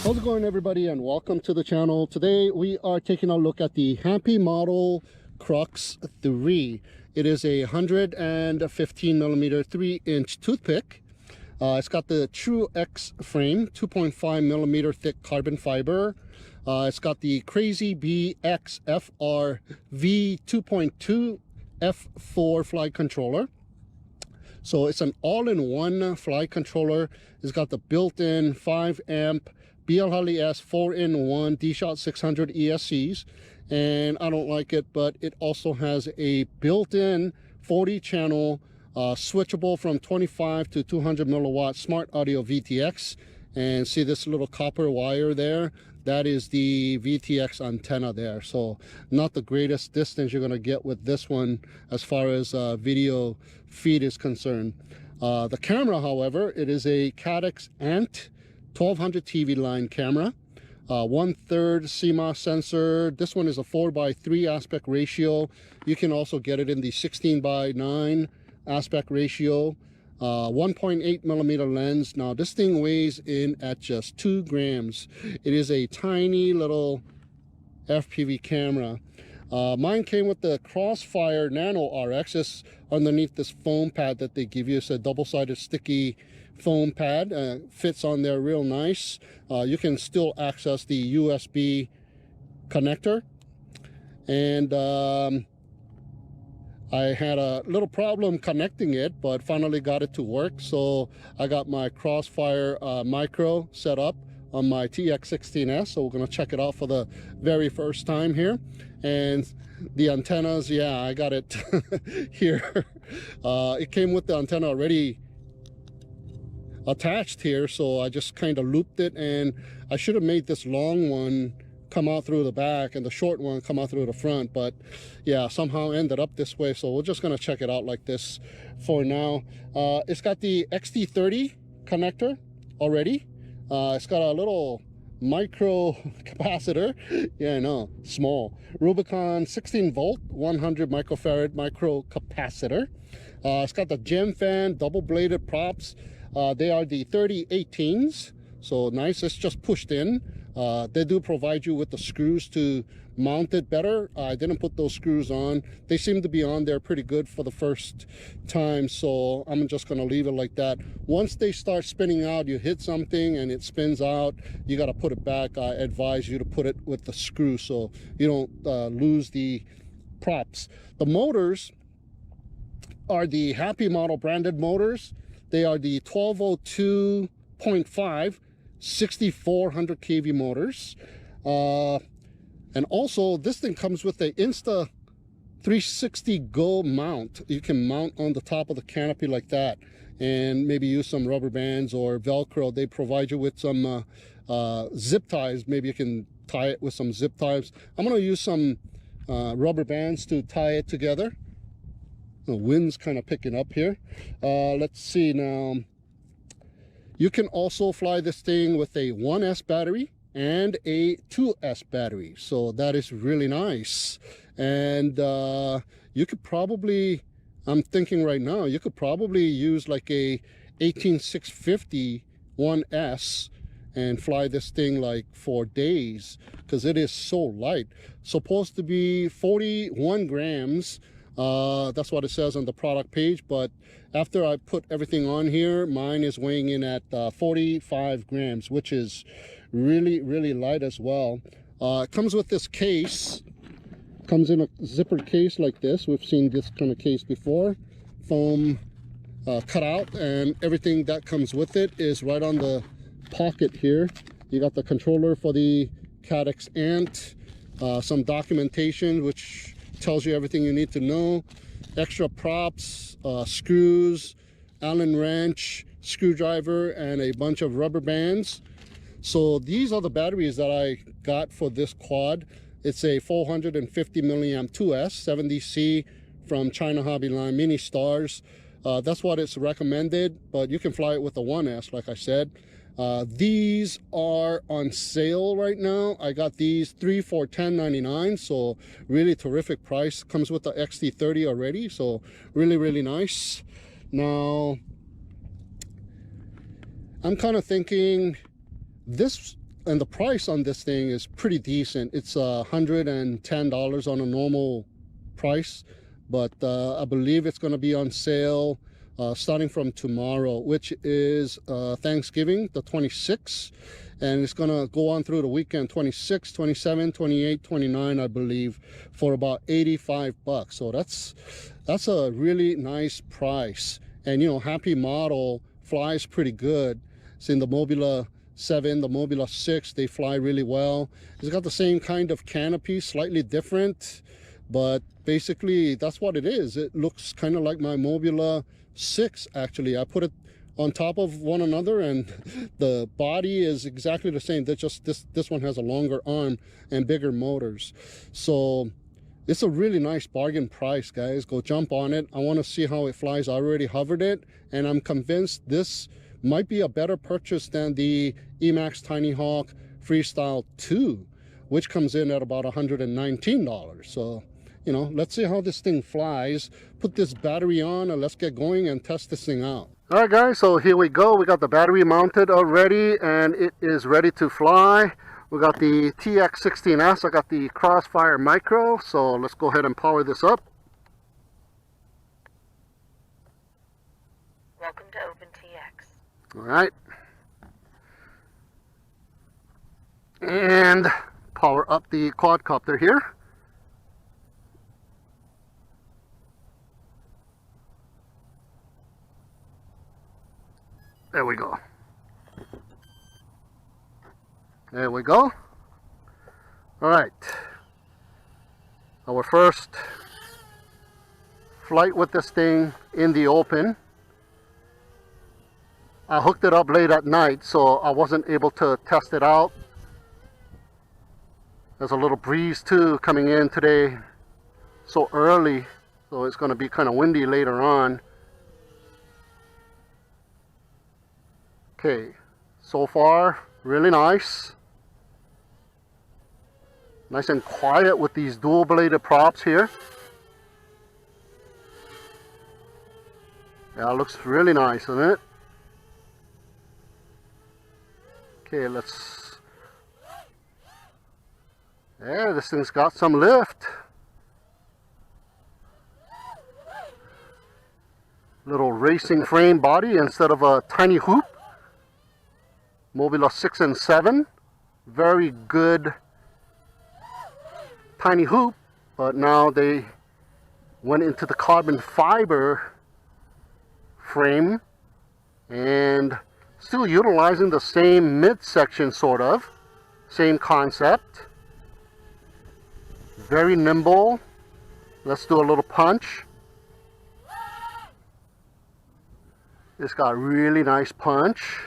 How's it going, everybody, and welcome to the channel. Today we are taking a look at the HappyModel Crux 3. It is a 115 millimeter 3-inch toothpick. It's got the True X frame, 2.5 millimeter thick carbon fiber. It's got the Crazy Bee XFR V2.2 F4 fly controller. So it's an all-in-one fly controller. It's got the built-in 5 amp BLHDS 4-in-1 D-Shot 600 ESCs, and I don't like it, but it also has a built-in 40 channel switchable from 25 to 200 milliwatt smart audio VTX. And see this little copper wire there? That is the VTX antenna there. So not the greatest distance you're going to get with this one as far as video feed is concerned. The camera, however, it is a Caddx Ant 1200 TV line camera, 1/3 CMOS sensor. This one is a 4:3 aspect ratio. You can also get it in the 16:9 aspect ratio. 1.8 millimeter lens. Now this thing weighs in at just 2 grams. It is a tiny little FPV camera. Mine came with the Crossfire Nano RX. Just underneath this foam pad that they give you. It's a double-sided sticky foam pad. Fits on there real nice. You can still access the USB connector. And I had a little problem connecting it, but finally got it to work. So I got my Crossfire Micro set up on my TX16S. So we're going to check it out for the very first time here. And the antennas, yeah, I got it here. It came with the antenna already attached here, so I just kind of looped it, and I should have made this long one come out through the back and the short one come out through the front, but yeah, somehow ended up this way. So we're just going to check it out like this for now. It's got the XT30 connector already. It's got a little micro capacitor. Yeah, I know, small. Rubicon 16 volt 100 microfarad micro capacitor. It's got the gem fan double bladed props. They are the 3018s, so nice. It's just pushed in. They do provide you with the screws to mount it better. I didn't put those screws on. They seem to be on there pretty good for the first time, so I'm just going to leave it like that. Once they start spinning out, you hit something and it spins out, you got to put it back. I advise you to put it with the screw so you don't lose the props. The motors are the HappyModel branded motors. They are the 1202.5 6400 kV motors. And also this thing comes with a Insta 360 Go mount. You can mount on the top of the canopy like that and maybe use some rubber bands or Velcro. They provide you with some zip ties. Maybe you can tie it with some zip ties. I'm going to use some rubber bands to tie it together. The wind's kind of picking up here. Let's see now. You can also fly this thing with a 1S battery and a 2S battery. So that is really nice. And you could probably, I'm thinking right now, you could probably use like a 18650 1S and fly this thing like for days because it is so light. Supposed to be 41 grams. That's what it says on the product page, but after I put everything on here, mine is weighing in at 45 grams, which is really, really light as well. It comes with this case. Comes in a zippered case like this. We've seen this kind of case before. Foam cut out, and everything that comes with it is right on the pocket here. You got the controller for the Caddx Ant, some documentation which tells you everything you need to know, extra props, screws, Allen wrench, screwdriver, and a bunch of rubber bands. So these are the batteries that I got for this quad. It's a 450 milliamp 2S 70C from China Hobby Line Mini Stars. That's what it's recommended, but you can fly it with a 1S like I said. These are on sale right now. I got these 3 for $10.99, so really terrific price. Comes with the XT30 already, so really, really nice. Now, I'm kind of thinking this and the price on this thing is pretty decent. It's $110 on a normal price, but I believe it's going to be on sale starting from tomorrow, which is Thanksgiving, the 26th, and it's going to go on through the weekend, 26, 27, 28, 29, I believe, for about 85 bucks. So that's a really nice price. And you know, HappyModel flies pretty good. It's in the Mobula 7, the Mobula 6, they fly really well. It's got the same kind of canopy, slightly different, but basically that's what it is. It looks kind of like my Mobula 6 actually. I put it on top of one another and the body is exactly the same. They're just this one has a longer arm and bigger motors. So it's a really nice bargain price, guys. Go jump on it. I want to see how it flies. I already hovered it and I'm convinced this might be a better purchase than the Emax Tiny Hawk Freestyle 2, which comes in at about $119. So, you know, let's see how this thing flies. Put this battery on and let's get going and test this thing out. All right, guys, so here we go. We got the battery mounted already and it is ready to fly. We got the TX16S. I got the Crossfire Micro. So let's go ahead and power this up. Welcome to OpenTX. All right, and power up the quadcopter here. There we go. There we go. All right, our first flight with this thing in the open. I hooked it up late at night, so I wasn't able to test it out. There's a little breeze too coming in today so early, so it's going to be kind of windy later on. Okay, so far really nice. Nice and quiet with these dual bladed props here. Yeah, it looks really nice, doesn't it? Okay, yeah, this thing's got some lift. Little racing frame body instead of a tiny hoop. Mobula 6 and 7. Very good tiny hoop, but now they went into the carbon fiber frame and still utilizing the same midsection, sort of same concept. Very nimble. Let's do a little punch. It's got really nice punch.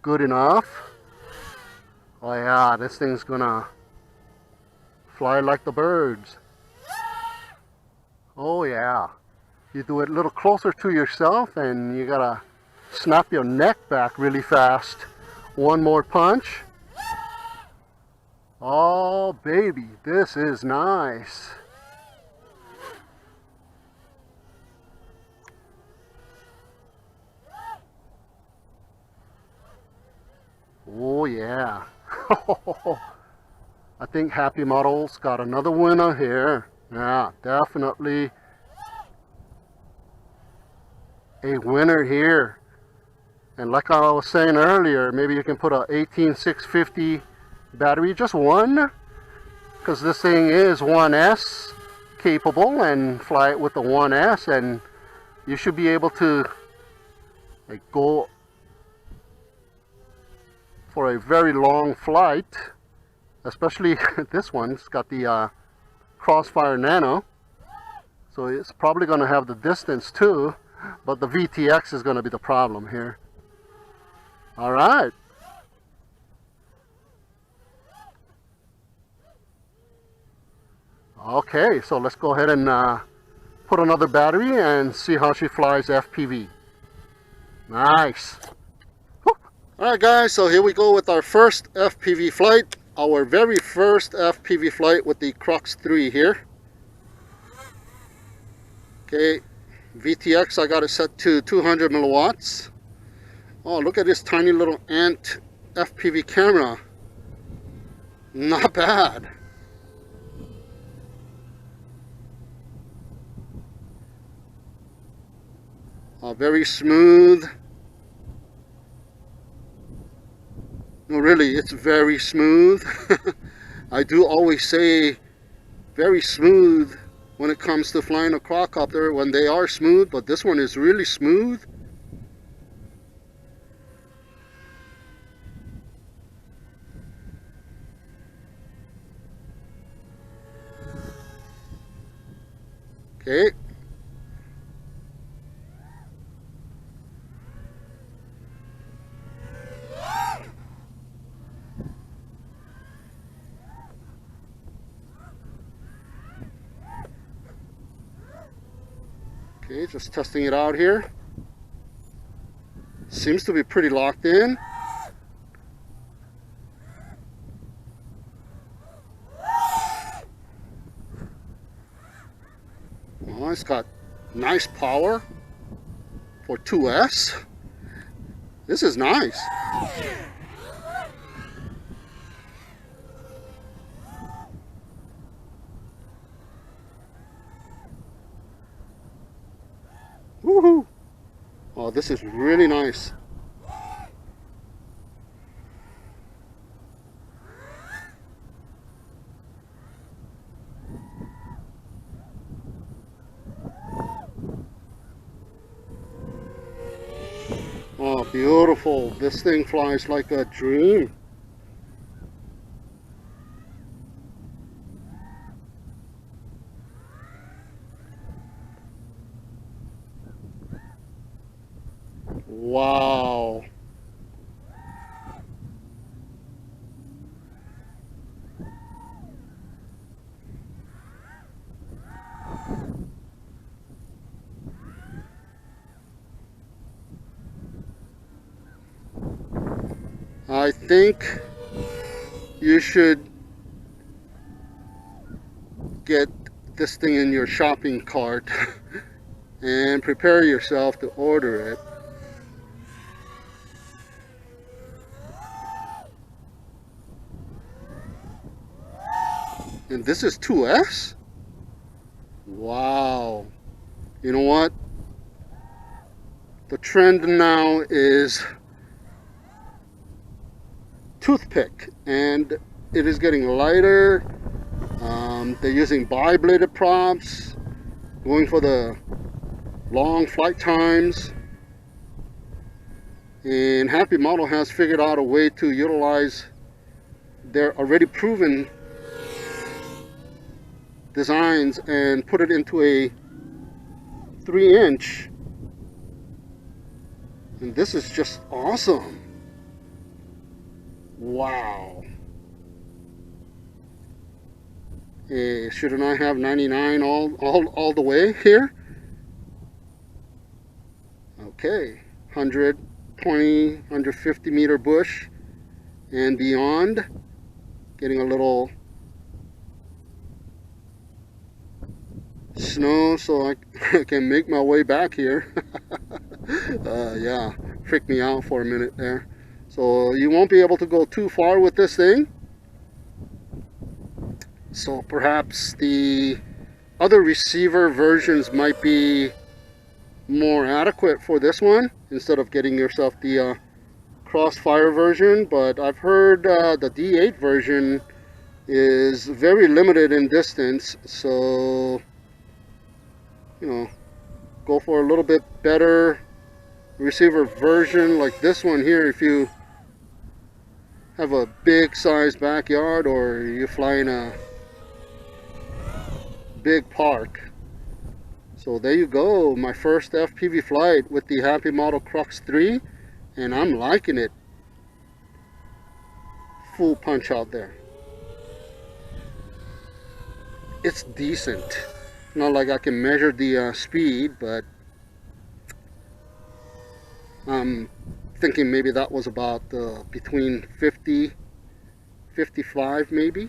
Good enough. Oh yeah, this thing's gonna fly like the birds. Oh yeah. You do it a little closer to yourself and you gotta snap your neck back really fast. One more punch. Oh baby, this is nice. Oh yeah. I think HappyModel's got another winner here. Yeah, definitely a winner here. And like I was saying earlier, maybe you can put a 18650 battery, just one, because this thing is 1S capable, and fly it with the 1S and you should be able to like go for a very long flight, especially this one. It's got the Crossfire Nano, so it's probably going to have the distance too, but the VTX is going to be the problem here. All right. Okay, so let's go ahead and put another battery and see how she flies FPV. Nice. Alright guys, so here we go with our first FPV flight. Our very first FPV flight with the Crux 3 here. Okay, VTX, I got it set to 200 milliwatts. Oh, look at this tiny little ant FPV camera. Not bad. Very smooth. No, really, it's very smooth. I do always say very smooth when it comes to flying a quadcopter, when they are smooth, but this one is really smooth. Okay. Okay, just testing it out here. Seems to be pretty locked in. Well, it's got nice power for 2S. This is nice. Woohoo! Oh, this is really nice. Oh, beautiful. This thing flies like a dream. Wow. I think you should get this thing in your shopping cart and prepare yourself to order it. And this is 2S? Wow. You know what? The trend now is toothpick, and it is getting lighter. They're using bi-bladed props, going for the long flight times. And HappyModel has figured out a way to utilize their already proven designs and put it into a 3-inch, and this is just awesome. Wow. Shouldn't I have 99 all the way here? Okay, 120, 150 meter bush and beyond. Getting a little snow so I can make my way back here. Yeah, freaked me out for a minute there. So you won't be able to go too far with this thing. So perhaps the other receiver versions might be more adequate for this one instead of getting yourself the Crossfire version. But I've heard the D8 version is very limited in distance, so you know, go for a little bit better receiver version like this one here if you have a big size backyard or you fly in a big park. So there you go, my first FPV flight with the HappyModel Crux 3, and I'm liking it. Full punch out there. It's decent. Not like I can measure the speed, but I'm thinking maybe that was about between 50, 55 maybe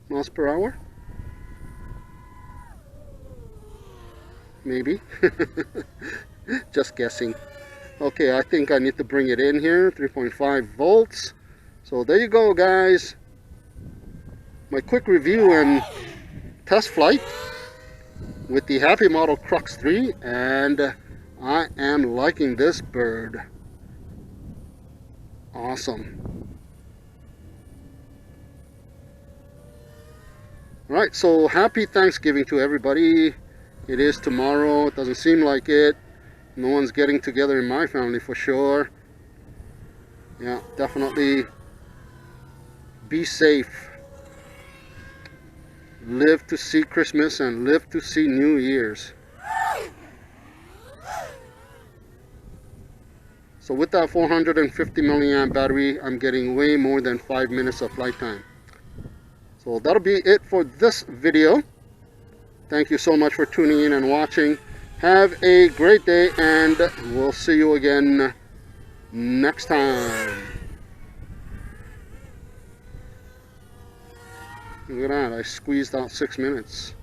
miles per hour. Maybe. Just guessing. Okay, I think I need to bring it in here. 3.5 volts. So there you go, guys. my quick review and test flight with the HappyModel Crux 3, and I am liking this bird. Awesome. Alright, so happy Thanksgiving to everybody. It is tomorrow. It doesn't seem like it. No one's getting together in my family for sure. Yeah, definitely be safe. Live to see Christmas and live to see New Year's. So with that 450 milliamp battery, I'm getting way more than 5 minutes of flight time. So that'll be it for this video. Thank you so much for tuning in and watching. Have a great day, and we'll see you again next time. Look at that, I squeezed out 6 minutes.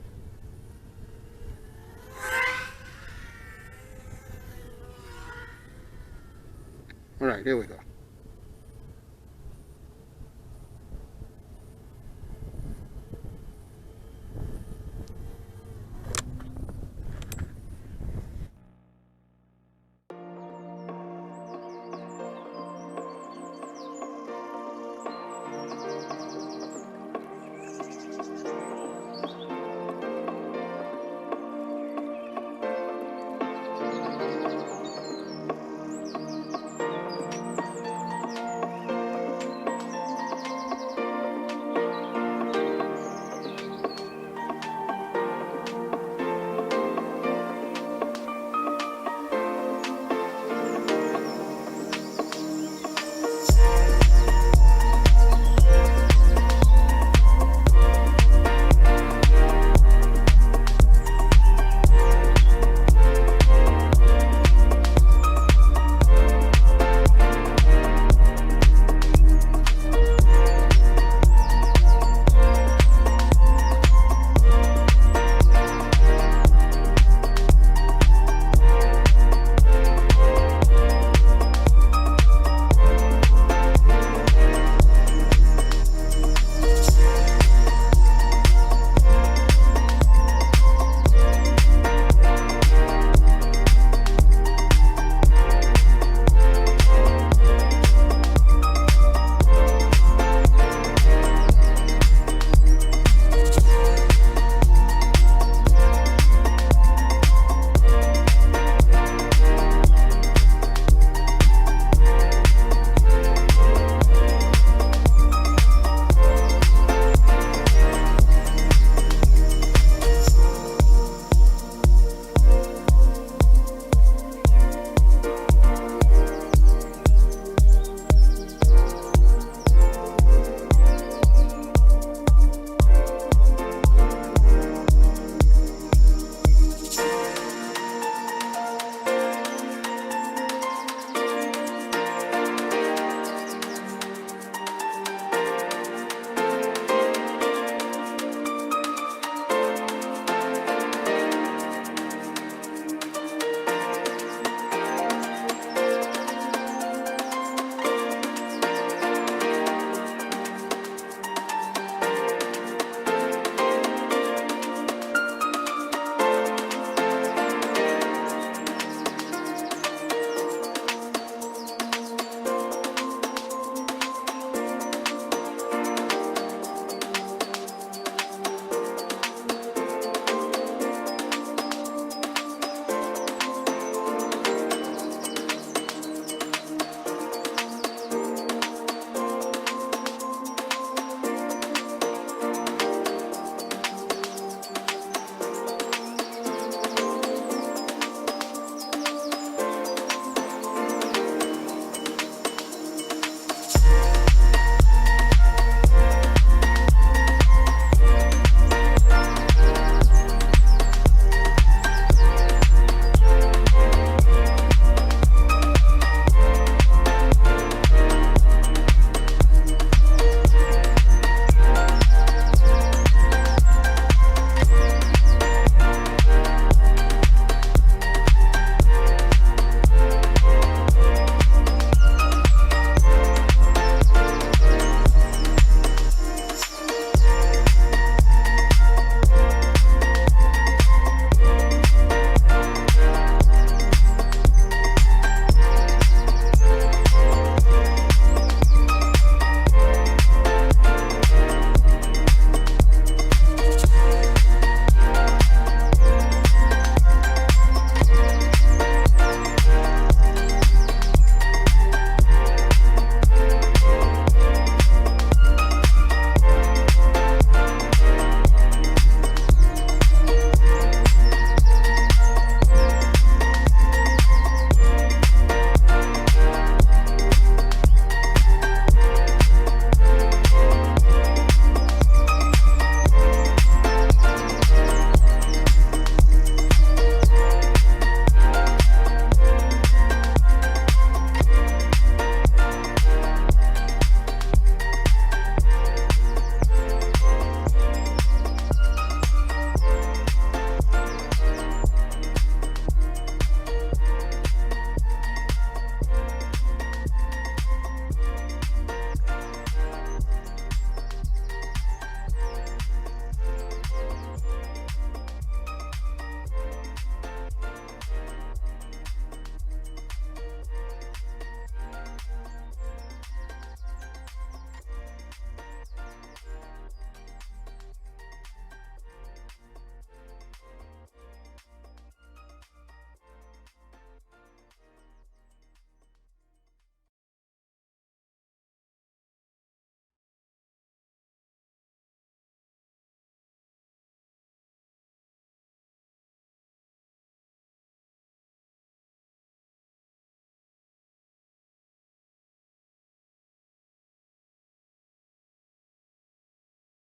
All right, here we go.